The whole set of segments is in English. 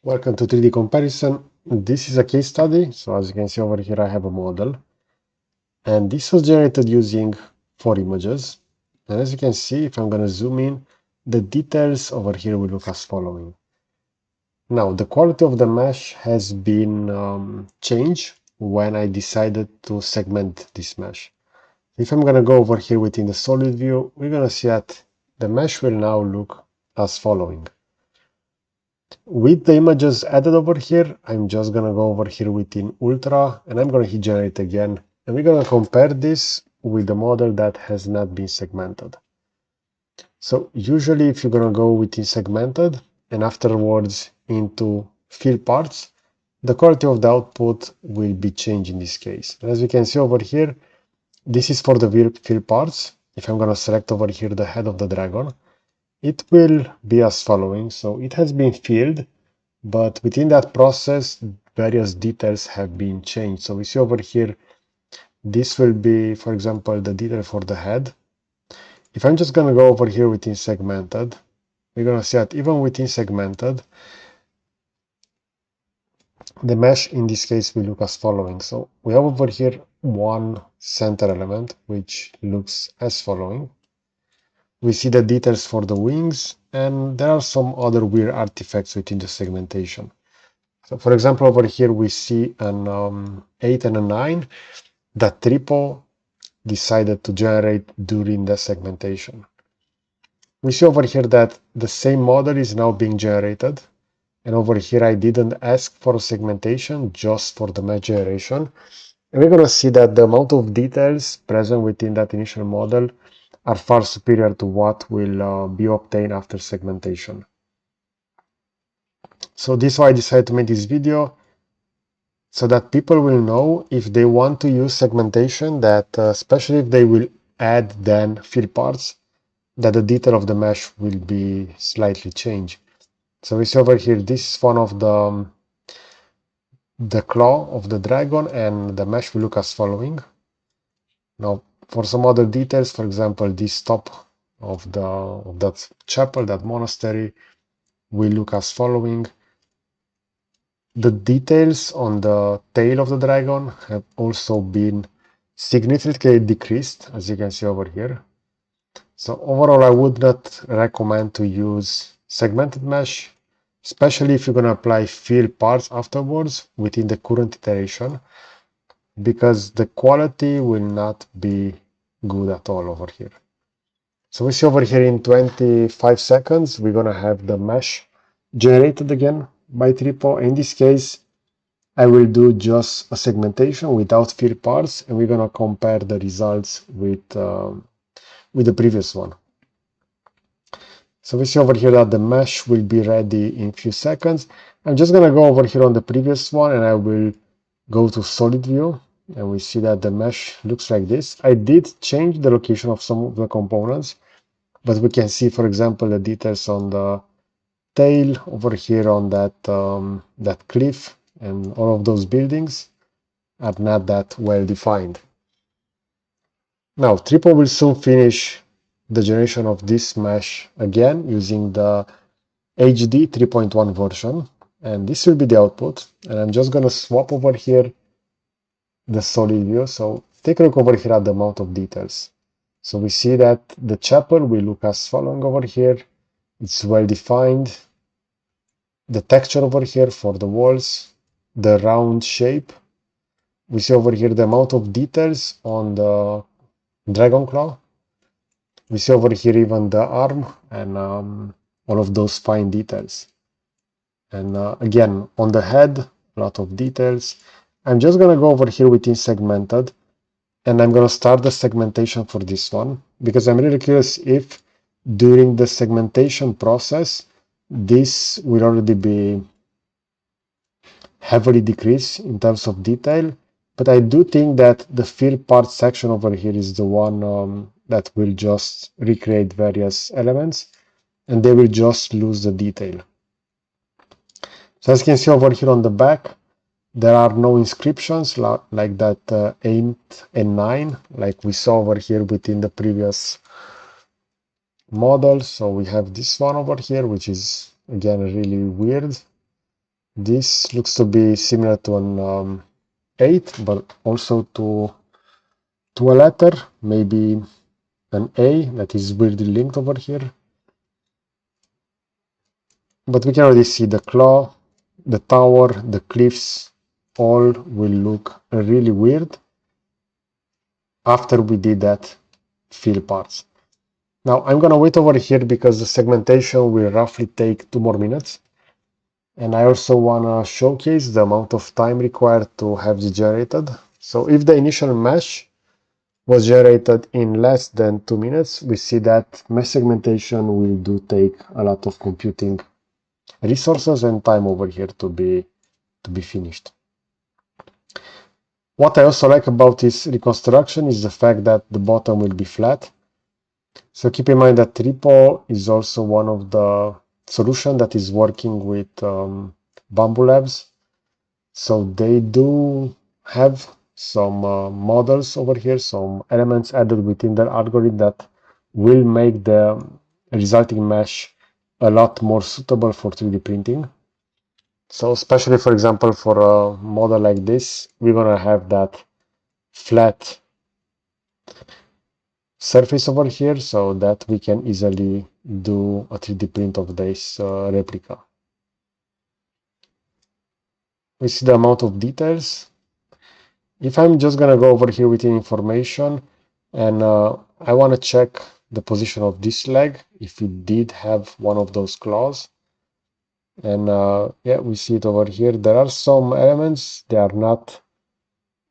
Welcome to 3D comparison. This is a case study. So as you can see over here, I have a model, and this was generated using 4 images. And as you can see, if I'm going to zoom in, the details over here will look as following. Now, the quality of the mesh has been changed when I decided to segment this mesh. If I'm going to go over here within the solid view, we're going to see that the mesh will now look as following. With the images added over here, I'm just gonna go over here within Ultra and I'm gonna hit generate again. And we're gonna compare this with the model that has not been segmented. So usually if you're gonna go within segmented and afterwards into fill parts, the quality of the output will be changed in this case. And as we can see over here, this is for the fill parts. If I'm gonna select over here the head of the dragon, it will be as following. So it has been filled, but within that process, various details have been changed. So we see over here, this will be, for example, the detail for the head. If I'm just going to go over here within segmented, we're going to see that even within segmented, the mesh in this case will look as following. So we have over here one center element, which looks as following. We see the details for the wings, and there are some other weird artifacts within the segmentation. So for example, over here we see an 8 and a 9 that Tripo decided to generate during the segmentation. We see over here that the same model is now being generated. And over here I didn't ask for a segmentation, just for the mesh generation. And we're going to see that the amount of details present within that initial model are far superior to what will be obtained after segmentation. So this is why I decided to make this video, so that people will know if they want to use segmentation, that especially if they will add then fill parts, that the detail of the mesh will be slightly changed. So we see over here, this is one of the claw of the dragon, and the mesh will look as following. Now, for some other details, for example, this top of that chapel, that monastery, will look as following. The details on the tail of the dragon have also been significantly decreased, as you can see over here. So overall, I would not recommend to use segmented mesh, especially if you're going to apply fill parts afterwards within the current iteration, because the quality will not be good at all over here. So we see over here in 25 seconds, we're going to have the mesh generated again by Tripo. In this case, I will do just a segmentation without fill parts, and we're going to compare the results with the previous one. So we see over here that the mesh will be ready in a few seconds. I'm just going to go over here on the previous one, and I will go to solid view, and we see that the mesh looks like this. I did change the location of some of the components, but we can see, for example, the details on the tail over here on that cliff, and all of those buildings are not that well defined. Now, Tripo will soon finish the generation of this mesh again using the HD 3.1 version, and this will be the output. And I'm just going to swap over here the solid view. So take a look over here at the amount of details. So we see that the chapel will look as following over here. It's well defined. The texture over here for the walls, the round shape. We see over here the amount of details on the dragon claw. We see over here even the arm and all of those fine details. And again, on the head, a lot of details. I'm just going to go over here within segmented, and I'm going to start the segmentation for this one, because I'm really curious if during the segmentation process, this will already be heavily decreased in terms of detail. But I do think that the fill part section over here is the one that will just recreate various elements, and they will just lose the detail. So as you can see over here on the back, there are no inscriptions like that 8 and 9, like we saw over here within the previous model. So we have this one over here, which is again really weird. This looks to be similar to an 8, but also to a letter, maybe an A that is weirdly linked over here. But we can already see the claw, the tower, the cliffs, all will look really weird after we did that fill parts. Now I'm gonna wait over here because the segmentation will roughly take 2 more minutes. And I also wanna showcase the amount of time required to have this generated. So if the initial mesh was generated in less than 2 minutes, we see that mesh segmentation will do take a lot of computing resources and time over here to be finished. What I also like about this reconstruction is the fact that the bottom will be flat. So keep in mind that Tripo is also one of the solution that is working with Bamboo Labs. So they do have some models over here, some elements added within their algorithm that will make the resulting mesh a lot more suitable for 3D printing. So especially, for example, for a model like this, we're gonna have that flat surface over here so that we can easily do a 3D print of this replica. We see the amount of details. If I'm just gonna go over here within information and I want to check the position of this leg, if it did have one of those claws. And yeah, we see it over here. There are some elements, they are not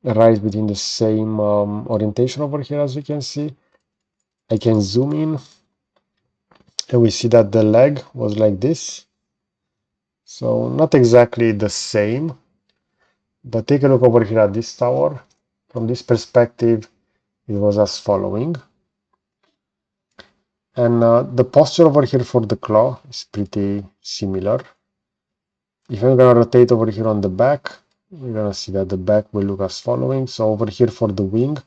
right within the same orientation over here, as we can see. I can zoom in and we see that the leg was like this. So not exactly the same, but take a look over here at this tower. From this perspective, it was as following. And the posture over here for the claw is pretty similar. If I'm gonna rotate over here on the back, we're gonna see that the back will look as following. So over here for the wing,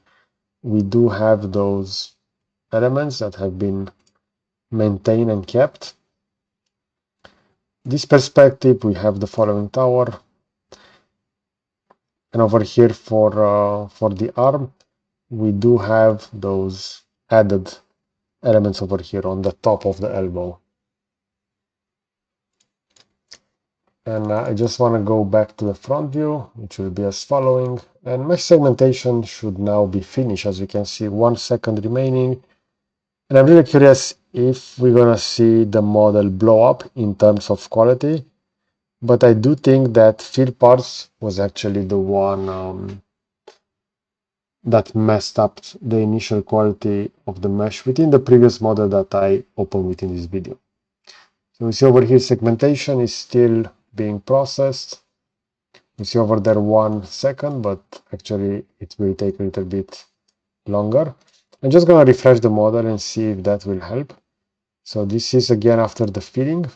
we do have those elements that have been maintained and kept. This perspective, we have the following tower. And over here for the arm, we do have those added elements over here on the top of the elbow. And I just want to go back to the front view, which will be as following. And mesh segmentation should now be finished. As you can see, 1 second remaining. And I'm really curious if we're going to see the model blow up in terms of quality. But I do think that fill parts was actually the one that messed up the initial quality of the mesh within the previous model that I opened within this video. So we see over here segmentation is still being processed. You see over there 1 second, but actually it will take a little bit longer. I'm just going to refresh the model and see if that will help. So this is again after the filling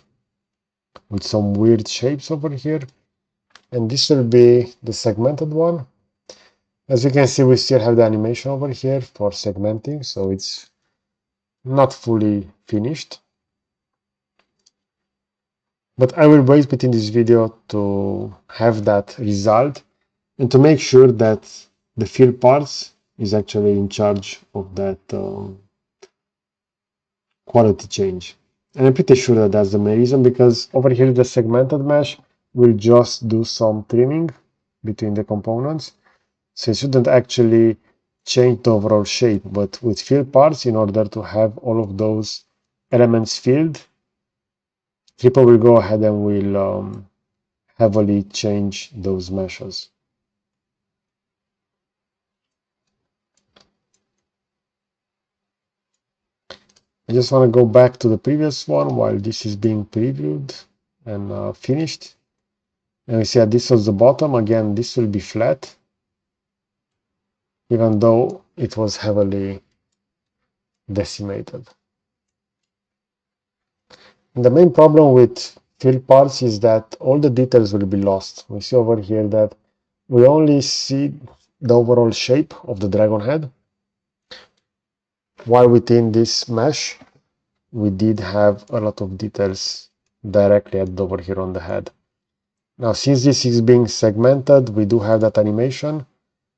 with some weird shapes over here. And this will be the segmented one. As you can see, we still have the animation over here for segmenting, so it's not fully finished. But I will wait within this video to have that result and to make sure that the fill parts is actually in charge of that quality change. And I'm pretty sure that that's the main reason, because over here the segmented mesh will just do some trimming between the components. So it shouldn't actually change the overall shape, but with fill parts, in order to have all of those elements filled, Tripo will go ahead and will heavily change those meshes. I just want to go back to the previous one while this is being previewed and finished. And we see that this was the bottom. Again, this will be flat, even though it was heavily decimated. And the main problem with fill parts is that all the details will be lost. We see over here that we only see the overall shape of the dragon head, while within this mesh we did have a lot of details directly added over here on the head. Now, since this is being segmented, we do have that animation.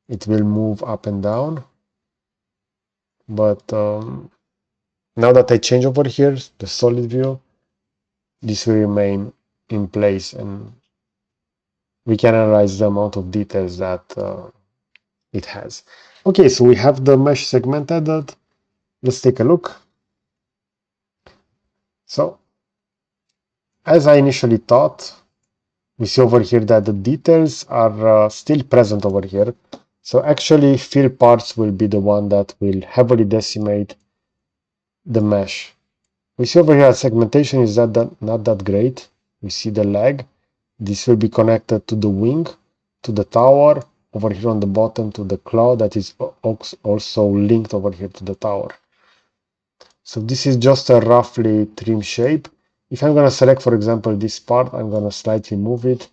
It will move up and down. But now that I change over here, the solid view, this will remain in place and we can analyze the amount of details that it has. Okay, so we have the mesh segmented. Let's take a look. So, as I initially thought, we see over here that the details are still present over here. So actually, fill parts will be the one that will heavily decimate the mesh. We see over here that segmentation is not that great. We see the lag. This will be connected to the wing, to the tower, over here on the bottom to the claw that is also linked over here to the tower. So this is just a roughly trim shape. If I'm going to select, for example, this part, I'm going to slightly move it.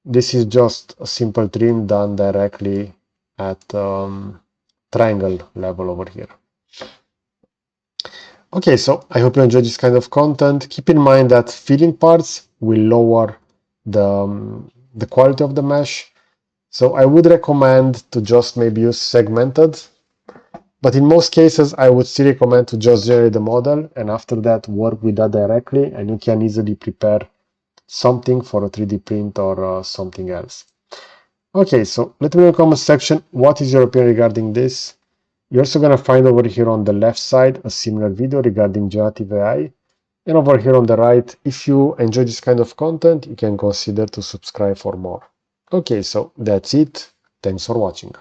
This is just a simple trim done directly at triangle level over here. Okay, so I hope you enjoyed this kind of content. Keep in mind that filling parts will lower the quality of the mesh. So I would recommend to just maybe use segmented, but in most cases I would still recommend to just generate the model and after that work with that directly, and you can easily prepare something for a 3D print or something else. Okay, so let me know in the comment section what is your opinion regarding this. You're also going to find over here on the left side a similar video regarding generative AI. And over here on the right, if you enjoy this kind of content, you can consider to subscribe for more. Okay, so that's it. Thanks for watching.